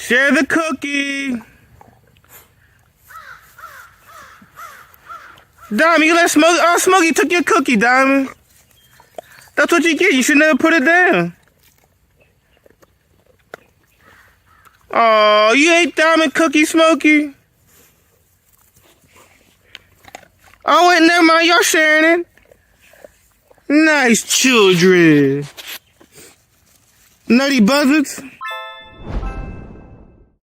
Share the cookie. Diamond, you let Smokey. Oh, Smokey took your cookie, Diamond. That's what you get. You should never put it down. Oh, you ate Diamond cookie, Smokey. Oh, wait, never mind. Y'all sharing it. Nice children. Nutty buzzards.